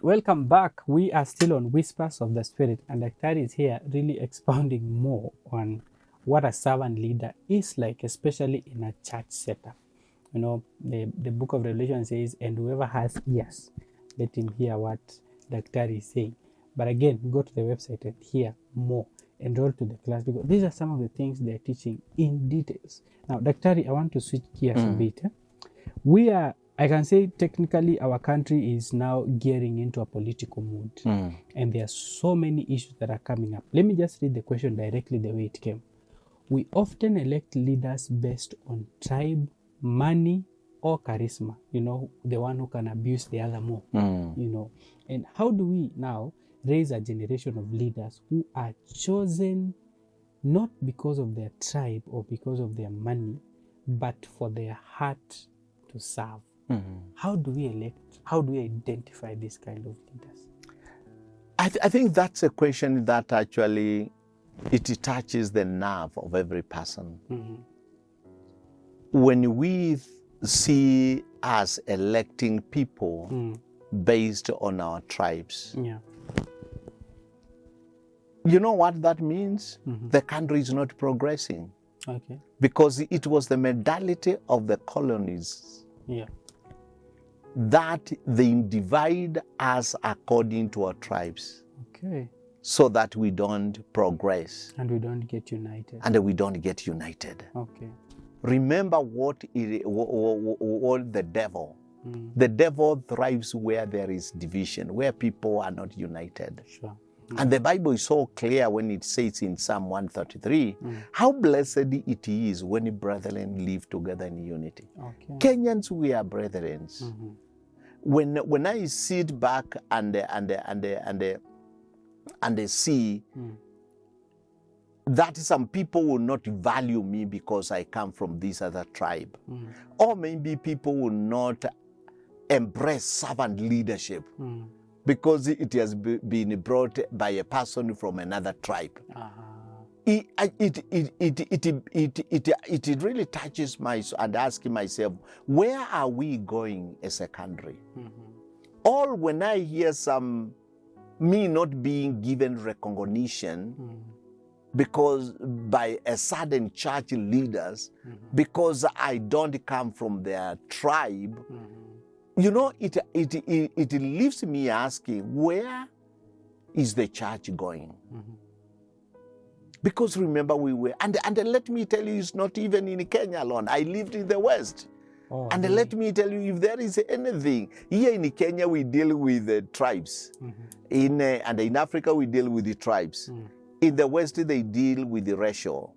welcome back. We are still on Whispers of the Spirit, and Daktari is here really expounding more on what a servant leader is like, especially in a church setup. You know, the book of Revelation says, and whoever has ears, let him hear what Daktari is saying. But again, go to the website and hear more. Enroll to the class, because these are some of the things they're teaching in details. Now, Daktari, I want to switch gears a bit. We are, I can say technically our country is now gearing into a political mood. And there are so many issues that are coming up. Let me just read the question directly the way it came. We often elect leaders based on tribe, money, or charisma. You know, the one who can abuse the other more. You know, and how do we now raise a generation of leaders who are chosen not because of their tribe or because of their money, but for their heart to serve? How do we elect? How do we identify this kind of leaders? I think that's a question that actually it touches the nerve of every person. When we see us electing people based on our tribes, you know what that means? The country is not progressing. Okay. Because it was the mentality of the colonies that they divide us according to our tribes. Okay. So that we don't progress. And we don't get united. And we don't get united. Okay. Remember what the devil. The devil thrives where there is division, where people are not united. Sure. And the Bible is so clear when it says in Psalm 133, how blessed it is when brethren live together in unity. Okay. Kenyans, we are brethren. When I sit back and see that some people will not value me because I come from this other tribe, or maybe people will not embrace servant leadership because it has been brought by a person from another tribe. It really touches my soul, and asking myself, where are we going as a country? Or when I hear me not being given recognition because by a certain church leaders, because I don't come from their tribe, you know, it leaves me asking, where is the church going? Because remember, we were, and let me tell you, it's not even in Kenya alone. I lived in the West. And let me tell you, if there is anything, here in Kenya we deal with the tribes. And in Africa we deal with the tribes. In the West they deal with the racial.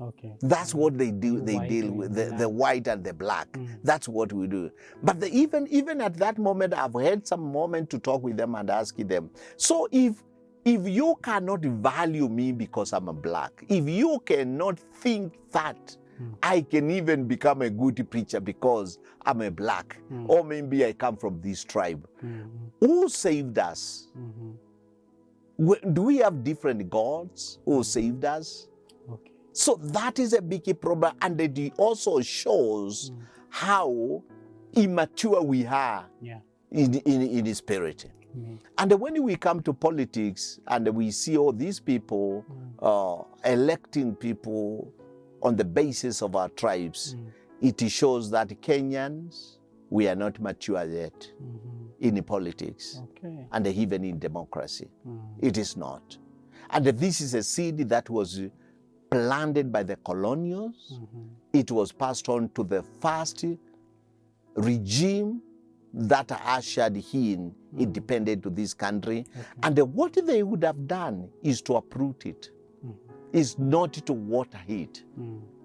Okay. That's what they do. They deal with the white and the black. That's what we do. But even at that moment, I've had some moment to talk with them and ask them, so if you cannot value me because I'm a black, if you cannot think that I can even become a good preacher because I'm a black, or maybe I come from this tribe, who saved us? Do we have different gods who saved us? Okay. So that is a big problem, and it also shows how immature we are in the spirit. And when we come to politics and we see all these people electing people on the basis of our tribes, it shows that Kenyans, we are not mature yet in politics and even in democracy. It is not. And this is a seed that was planted by the colonials. It was passed on to the first regime that ushered in independence to this country. And what they would have done is to uproot it, is not to water it,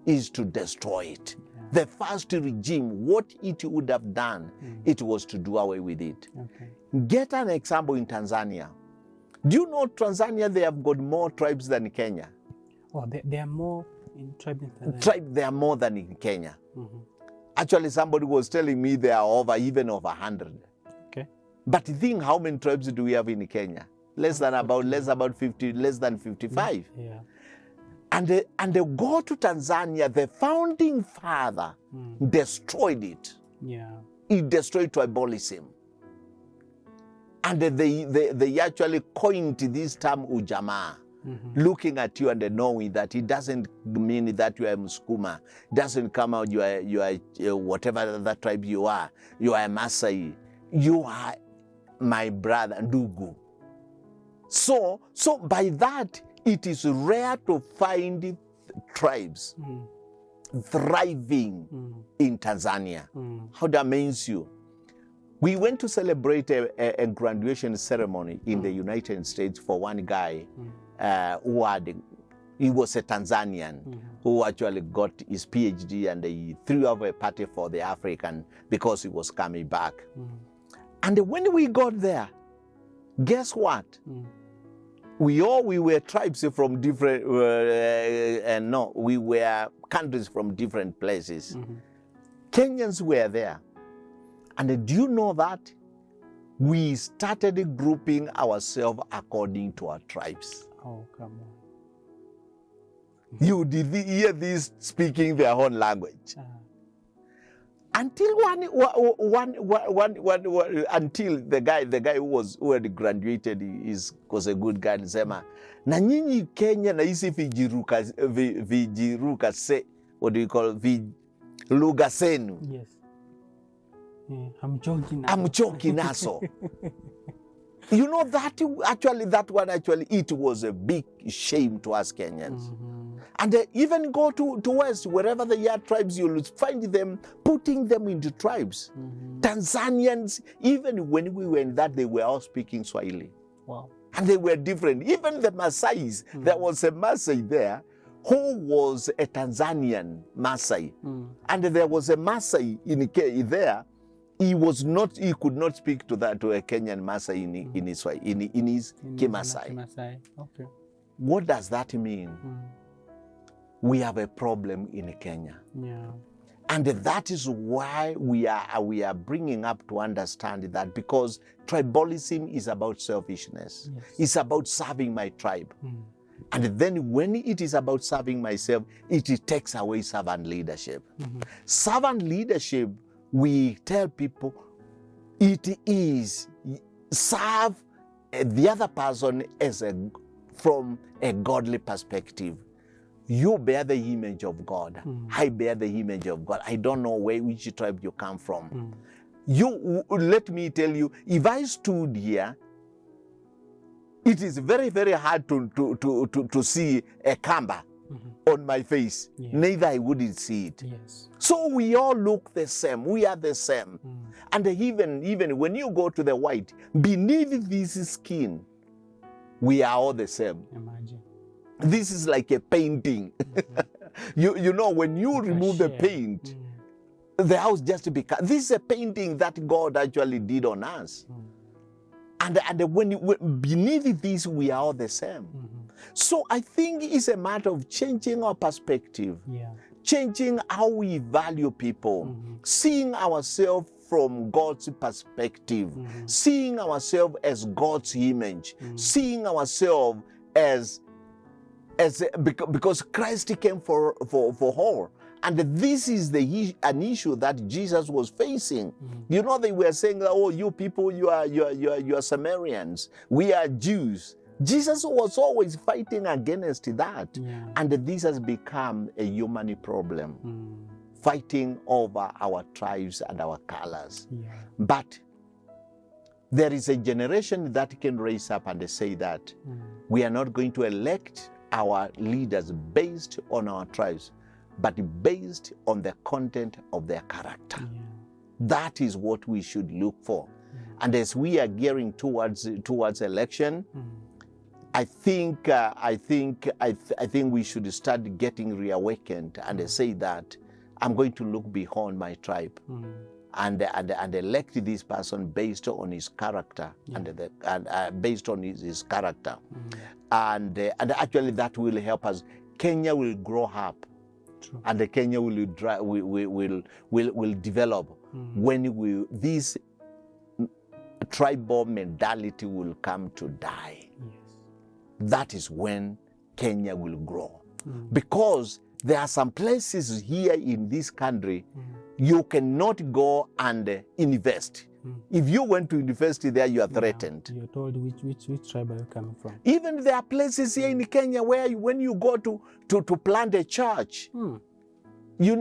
is to destroy it. The first regime, what it would have done, it was to do away with it. Get an example in Tanzania. Do you know Tanzania, they have got more tribes than Kenya? Oh, there are more in tribes in Tanzania. There are more than in Kenya. Actually, somebody was telling me there are even over 100. Okay. But think, how many tribes do we have in Kenya? Less than 55. Yeah. And they go to Tanzania, the founding father destroyed it. Yeah. He destroyed tribalism. And they actually coined this term ujamaa. Looking at you and knowing that it doesn't mean that you are a Muskuma. It doesn't come out you are whatever other tribe you are. You are a Maasai. You are my brother, Ndugu. So by that, it is rare to find tribes thriving in Tanzania. How that means you. We went to celebrate a graduation ceremony in the United States for one guy he was a Tanzanian who actually got his PhD, and he threw up a party for the African because he was coming back. And when we got there, guess what? We were tribes from different, we were countries from different places. Kenyans were there. And do you know that? We started grouping ourselves according to our tribes. Oh, come on. You did hear these speaking their own language. Until until the guy who had graduated was a good guy, Nsema, na nyinyi Kenya na isi vijiruka se, what do you call lugha zenu? Yes. Hamchoki naso. You know that one it was a big shame to us Kenyans. And even go to West, wherever the are tribes, you'll find them putting them into tribes. Tanzanians, even when we went that, they were all speaking Swahili. Wow. And they were different. Even the Maasais, there was a Maasai there who was a Tanzanian Maasai. And there was a Maasai there. He could not speak to a Kenyan Maasai in his Kimasai. Okay. What does that mean? We have a problem in Kenya. Yeah. And that is why we are bringing up to understand that, because tribalism is about selfishness. Yes. It's about serving my tribe. And then when it is about serving myself, it takes away servant leadership. Servant leadership, we tell people, it is serve the other person from a godly perspective. You bear the image of God. I bear the image of God. I don't know which tribe you come from. Let me tell you, if I stood here, it is very, very hard to see a kamba on my face. Yes. Neither I wouldn't see it. Yes. So we all look the same. We are the same. And even when you go to the white, beneath this skin, we are all the same. Imagine. This is like a painting. You know, when you remove the paint, the house just becomes... This is a painting that God actually did on us. And when beneath this, we are all the same. So I think it's a matter of changing our perspective, changing how we value people, seeing ourselves from God's perspective, seeing ourselves as God's image, seeing ourselves as because Christ came for all. And this is an issue that Jesus was facing. You know, they were saying, oh, you people, you are Samaritans. We are Jews. Jesus was always fighting against that. And this has become a human problem, fighting over our tribes and our colors. But there is a generation that can raise up and say that we are not going to elect our leaders based on our tribes, but based on the content of their character. That is what we should look for. And as we are gearing towards election, I think we should start getting reawakened and say that I'm going to look beyond my tribe and elect this person based on his character and based on his character, and actually that will help us. Kenya will grow up. True. And Kenya will develop when this tribal mentality will come to die. That is when Kenya will grow. Because there are some places here in this country you cannot go and invest If you went to university there, you are threatened. You're told which tribe are you coming from. Even there are places here in Kenya where when you go to plant a church, the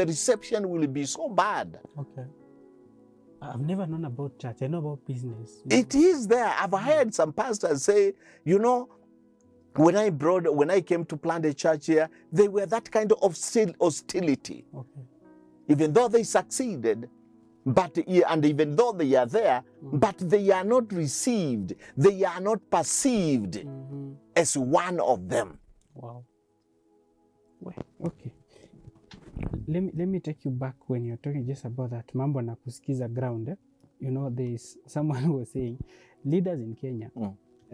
reception will be so bad. Okay. I've never known about church. I know about business. It is there. I've heard some pastors say, when I came to plant a church here, they were that kind of hostility. Okay. Even though they succeeded, and even though they are there, but they are not received. They are not perceived as one of them. Wow. Well, okay. Let me take you back when you're talking just about that mambo na kusikiza ground. There's someone who was saying leaders in Kenya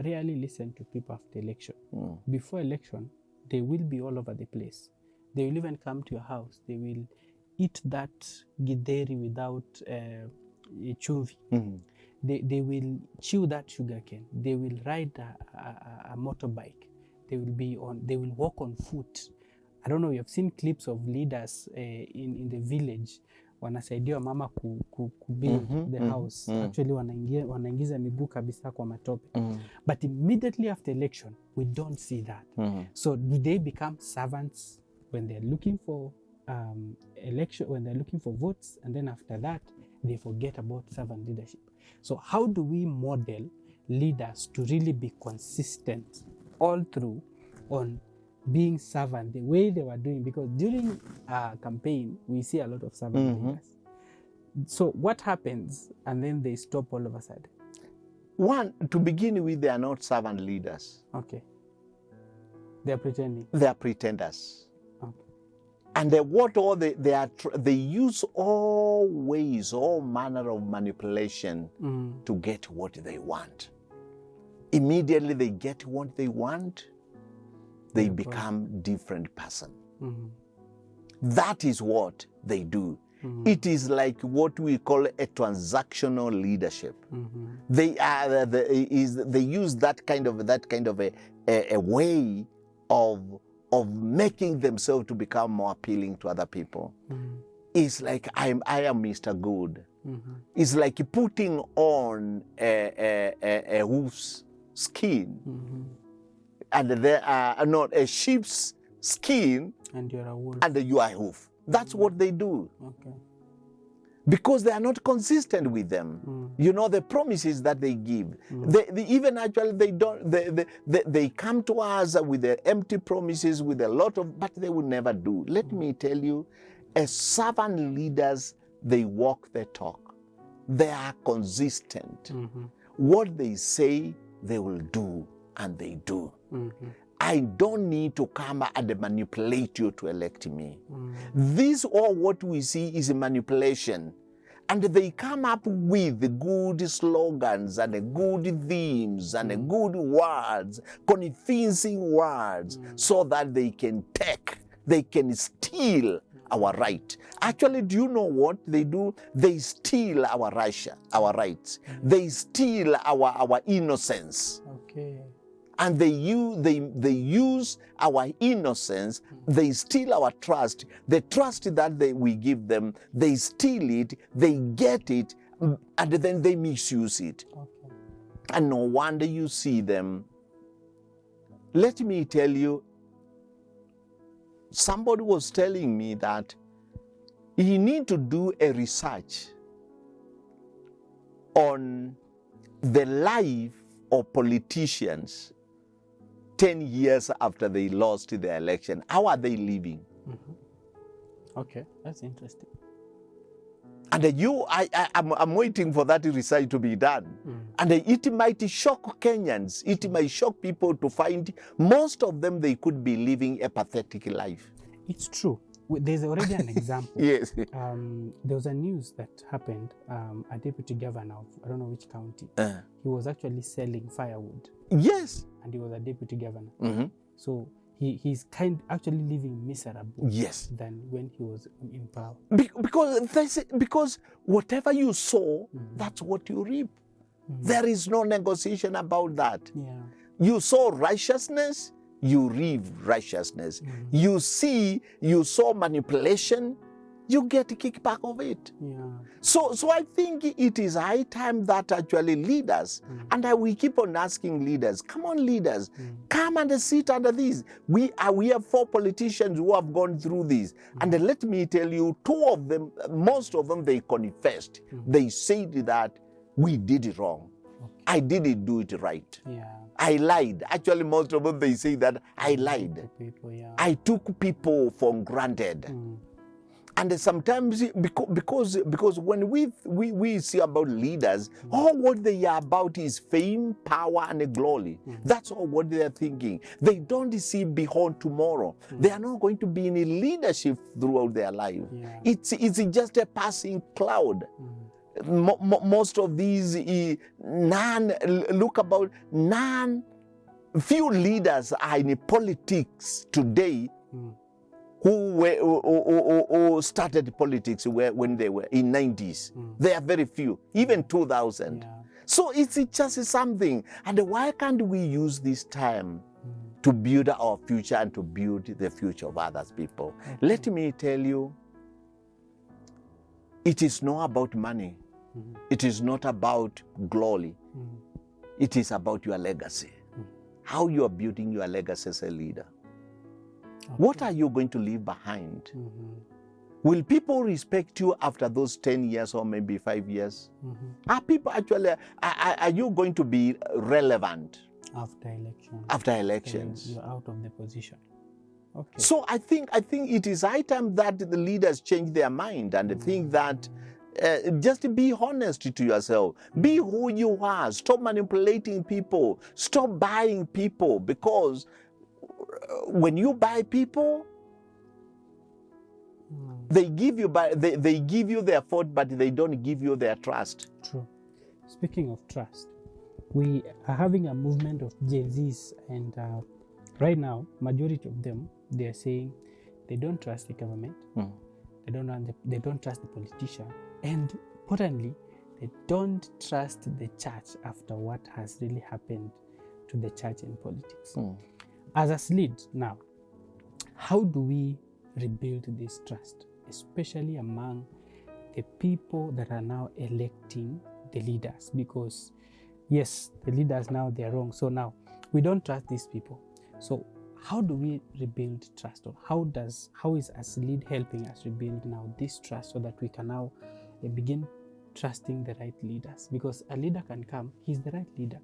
rarely listen to people after election. Before election, they will be all over the place. They will even come to your house. They will eat that githeri without chumvi. They will chew that sugarcane. They will ride a motorbike. They will walk on foot. I don't know, you've seen clips of leaders in the village wanasaidia mama kubuild the house. Actually wanaingiza miguu kabisa kwa matope. But immediately after election, we don't see that. So do they become servants when they're looking for election, when they're looking for votes, and then after that they forget about servant leadership? So how do we model leaders to really be consistent all through on being servant the way they were doing? Because during a campaign we see a lot of servant leaders. So what happens and then they stop all of a sudden? One, to begin with, they are not servant leaders. Okay. They are pretending. They are pretenders. Okay. And they use all ways, all manner of manipulation to get what they want. Immediately they get what they want, they become different person. That is what they do. It is like what we call a transactional leadership. They use that kind of a way of making themselves to become more appealing to other people. It's like I am Mr. Good. It's like putting on a wolf's skin. And there are not a sheep's skin, and you're a wolf. And you are a wolf. That's what they do. Okay. Because they are not consistent with them. The promises that they give. They come to us with the empty promises, with a lot of, but they will never do. Let me tell you, as servant leaders, they walk their talk. They are consistent. What they say, they will do, and they do. I don't need to come and manipulate you to elect me. This all what we see is a manipulation. And they come up with good slogans and good themes and good words, convincing words, so that they can steal our right. Actually, do you know what they do? They steal our rights. They steal our innocence. Okay. And they use our innocence, they steal our trust. The trust that we give them, they steal it, they get it, and then they misuse it. Okay. And no wonder you see them. Let me tell you, somebody was telling me that you need to do a research on the life of politicians 10 years after they lost the election. How are they living? Okay, that's interesting. And I'm waiting for that research to be done. And it might shock Kenyans. It might shock people to find most of them, they could be living a pathetic life. It's true. There's already an example. Yes. There was a news that happened. A deputy governor of, I don't know which county, he was actually selling firewood. Yes. And he was a deputy governor. So he's actually living miserable. Yes. Than when he was in power. Because whatever you sow, that's what you reap. There is no negotiation about that. Yeah. You sow righteousness, you reap righteousness. You saw manipulation, you get a kickback of it. Yeah. So I think it is high time that actually leaders, and we keep on asking leaders, come on leaders, come and sit under this. We have 4 politicians who have gone through this. And let me tell you, 2 of them, most of them, they confessed. They said that we did it wrong. Okay. I didn't do it right. Yeah. I lied. Actually, most of them, they say that I lied. People, yeah. I took people for granted. And sometimes, because when we see about leaders, all what they are about is fame, power, and glory. That's all what they are thinking. They don't see beyond tomorrow. They are not going to be in leadership throughout their life. Yeah. It's just a passing cloud. Most of these few leaders are in politics today who started politics when they were in 90s. There are very few, even 2000. Yeah. So it's just something. And why can't we use this time to build our future and to build the future of other people? Okay. Let me tell you, it is not about money. It is not about glory. It is about your legacy. How you are building your legacy as a leader. Okay. What are you going to leave behind? Will people respect you after those 10 years or maybe 5 years? Are people actually, are you going to be relevant? After elections. You're out of the position. Okay. So I think it is high time that the leaders change their mind and think that just be honest to yourself. Be who you are. Stop manipulating people. Stop buying people, because when you buy people, they give you their thought, but they don't give you their trust. True. Speaking of trust, we are having a movement of Gen Zs, and right now, majority of them, they are saying they don't trust the government. They don't trust the politician. And importantly, they don't trust the church after what has really happened to the church in politics. As a lead now, how do we rebuild this trust, especially among the people that are now electing the leaders? Because yes, the leaders now, they're wrong. So now we don't trust these people. So how do we rebuild trust? Or how is as lead helping us rebuild now this trust so that we can now begin trusting the right leaders? Because a leader can come, he's the right leader,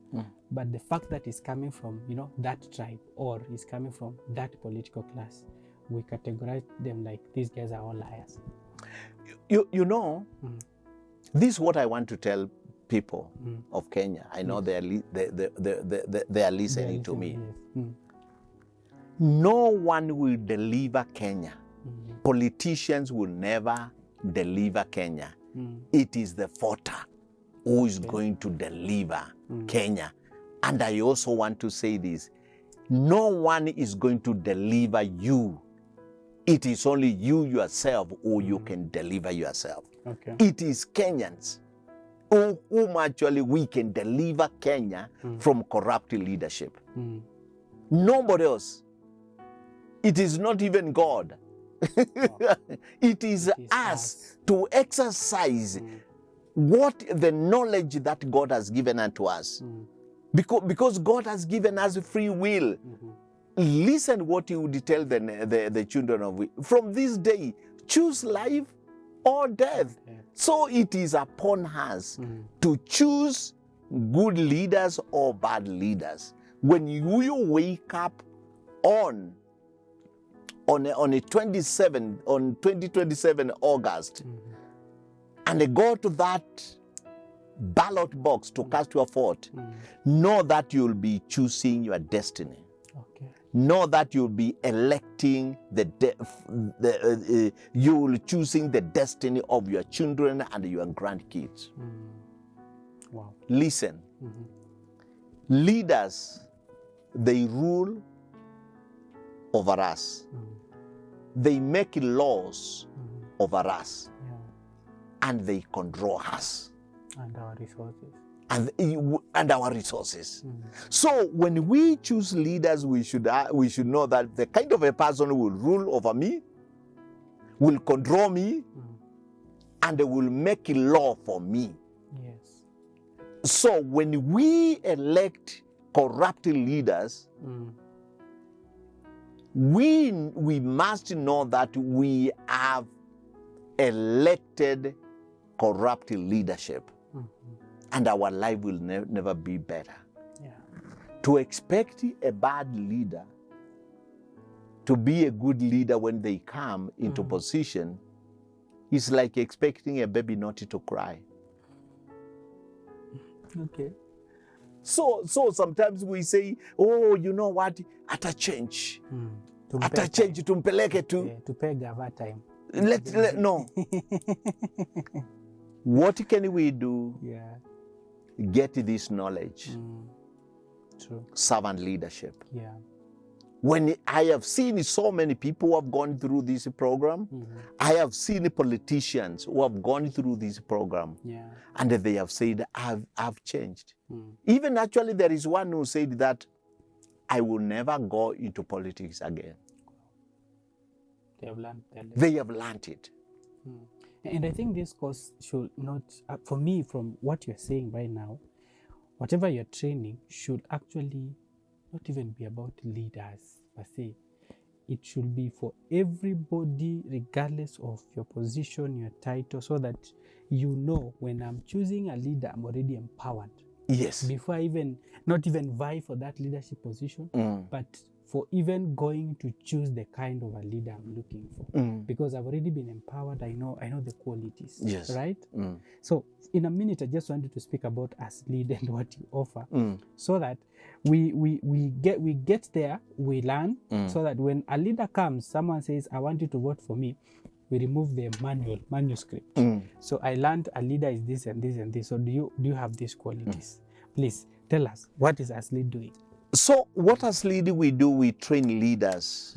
but the fact that he's coming from that tribe, or he's coming from that political class, we categorize them like these guys are all liars. This is what I want to tell people of Kenya. I know they are listening to me. Yes. No one will deliver Kenya. Politicians will never deliver Kenya. It is the voter who is going to deliver Kenya. And I also want to say this: no one is going to deliver you. It is only you yourself who you can deliver yourself. Okay. It is Kenyans whom actually we can deliver Kenya from corrupt leadership. Nobody else. It is not even God. It is us to exercise what the knowledge that God has given unto us. Because God has given us free will. Listen what you would tell the children of from this day, choose life or death. So it is upon us to choose good leaders or bad leaders. When you wake up on 2027 August, and go to that ballot box to cast your vote, know that you'll be choosing your destiny. Okay. Know that you'll be electing you'll choosing the destiny of your children and your grandkids. Wow. Listen, leaders, they rule over us. They make laws over us, and they control us and our resources. And our resources. So when we choose leaders, we should know that the kind of a person who will rule over me, will control me, and they will make a law for me. Yes. So when we elect corrupt leaders, we must know that we have elected corrupt leadership, and our life will never be better. Yeah. To expect a bad leader to be a good leader when they come into position is like expecting a baby not to cry. Okay. So sometimes we say, oh, you know what, ata change. Ata change, tumpeleke tu. To pay gava time. No. What can we do? Yeah. Get this knowledge. True. Servant leadership. Yeah. When I have seen so many people who have gone through this program, I have seen politicians who have gone through this program, and they have said, I've changed. Even actually, there is one who said that I will never go into politics again. They have learned that. They have learned it. And I think this course should not, for me, from what you're saying right now, whatever you're training should actually not even be about leaders per se. It should be for everybody, regardless of your position, your title, so that you know when I'm choosing a leader, I'm already empowered. Yes. Before I not even vie for that leadership position, but for even going to choose the kind of a leader I'm looking for. Because I've already been empowered, I know the qualities. Yes. Right? So in a minute, I just wanted to speak about us lead and what you offer, so that we get there, we learn, so that when a leader comes, someone says, I want you to vote for me, we remove the manuscript. So I learned a leader is this and this and this. So do you have these qualities? Please tell us, what is us lead doing? So what as lead we do, we train leaders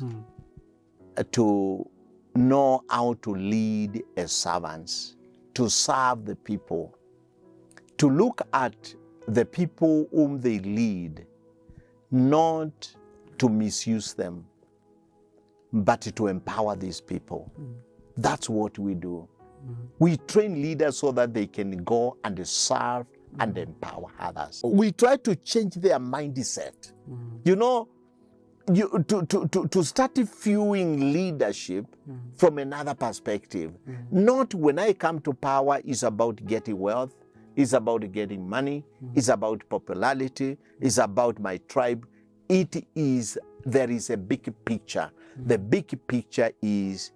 to know how to lead as servants, to serve the people, to look at the people whom they lead, not to misuse them, but to empower these people. That's what we do. We train leaders so that they can go and serve and empower others. We try to change their mindset. You know, to start viewing leadership from another perspective. Not when I come to power is about getting wealth, it's about getting money, it's about popularity, it's about my tribe. There is a big picture. The big picture is,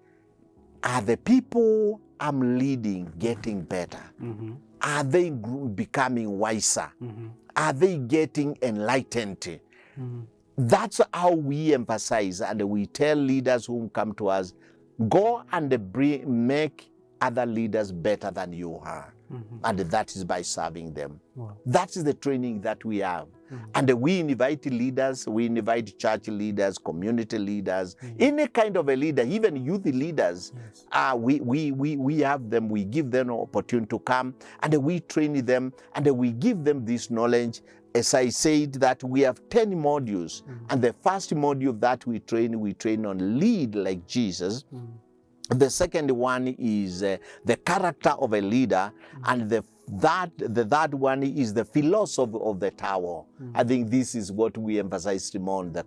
are the people I'm leading getting better? Are they becoming wiser? Are they getting enlightened? That's how we emphasize, and we tell leaders who come to us, go and make other leaders better than you are. And that is by serving them. Wow. That is the training that we have. And we invite leaders, we invite church leaders, community leaders, any kind of a leader, even youth leaders. We have them, we give them an opportunity to come, and we train them, and we give them this knowledge. As I said, that we have 10 modules, and the first module that we train on lead like Jesus. The second one is the character of a leader, and the third one is the philosophy of the tower. I think this is what we emphasized more on the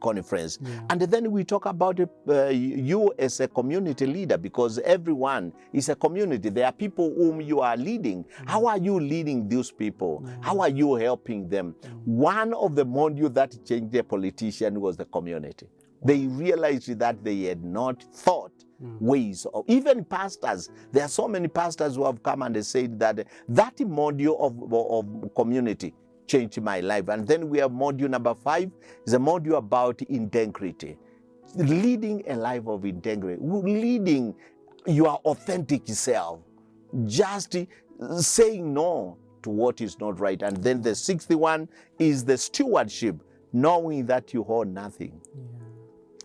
conference. And then we talk about you as a community leader, because everyone is a community. There are people whom you are leading. How are you leading those people? How are you helping them? One of the modules that changed the politician was the community. They realized that they had not thought ways of, even pastors. There are so many pastors who have come and they said that that module of community changed my life. And then we have module number 5, is a module about integrity. Leading a life of integrity. Leading your authentic self. Just saying no to what is not right. And then the 6th one is the stewardship, knowing that you hold nothing.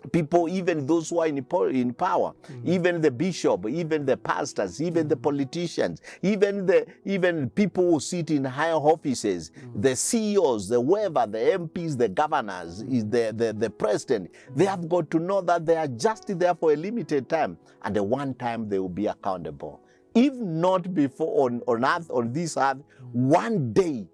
people, even those who are in power, even the bishop, even the pastors, even the politicians, even people who sit in higher offices, the CEOs, the whoever, the MPs, the governors, the president, they have got to know that they are just there for a limited time, and the one time they will be accountable. If not before on earth, on this earth, one day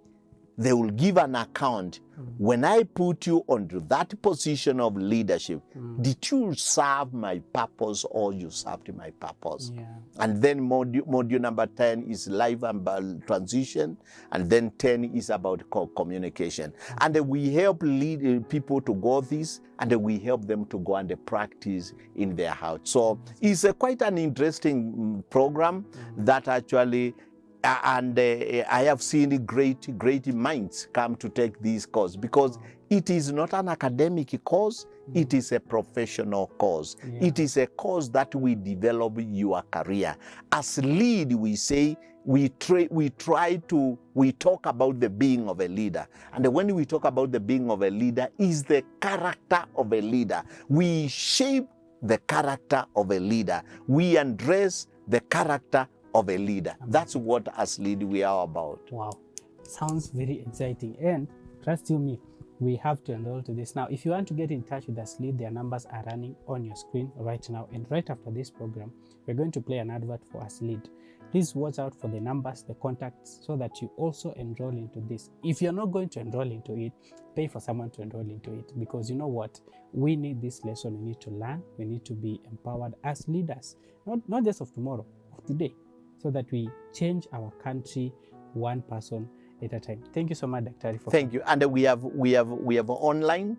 they will give an account. When I put you onto that position of leadership, did you serve my purpose or you served my purpose? Yeah. And then module number 10 is life and transition, and then 10 is about communication. And we help lead people to go this, and we help them to go and practice in their house. So it's quite an interesting program that actually I have seen great minds come to take this course, because it is not an academic course, it is a professional course. Yeah. It is a course that will develop your career. As lead, we say, we talk about the being of a leader. And when we talk about the being of a leader, is the character of a leader. We shape the character of a leader. We address the character of a leader. That's what as lead we are about. Wow, sounds very exciting. And trust you me, we have to enroll to this. Now, if you want to get in touch with us lead, their numbers are running on your screen right now. And right after this program, we're going to play an advert for us lead. Please watch out for the numbers, the contacts, so that you also enroll into this. If you're not going to enroll into it, pay for someone to enroll into it, because you know what? We need this lesson. We need to learn. We need to be empowered as leaders, not just of tomorrow, of today, so that we change our country one person at a time. Thank you so much, Dr. Thank you. And we have online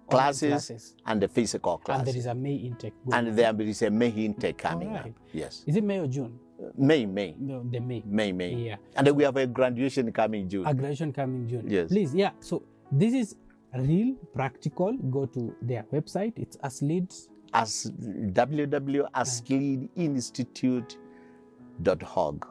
classes and the physical classes. And there is a May intake. And there is a May intake coming up. Yes. Is it May or June? May. No, the May. May. Yeah. And then we have a graduation coming June. A graduation coming June. Yes. Please, yeah. So this is real practical. Go to their website. It's ASLEAD. As www.asleadinstitute.org.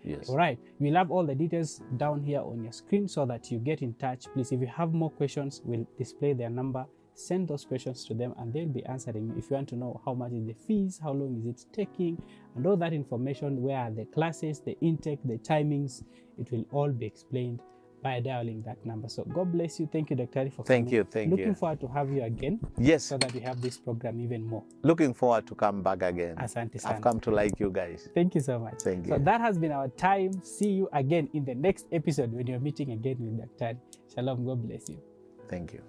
Yes. All right. We'll have all the details down here on your screen so that you get in touch. Please, if you have more questions, we'll display their number. Send those questions to them and they'll be answering you. If you want to know how much is the fees, how long is it taking, and all that information, where are the classes, the intake, the timings, it will all be explained by dialing that number. So God bless you. Thank you, Dr. Ari, for coming. Thank you. Looking forward to have you again. Yes. So that we have this program even more. Looking forward to come back again. Asante I've come to like you guys. Thank you so much. Thank you. So that has been our time. See you again in the next episode when you're meeting again with Dr. Ari. Shalom. God bless you. Thank you.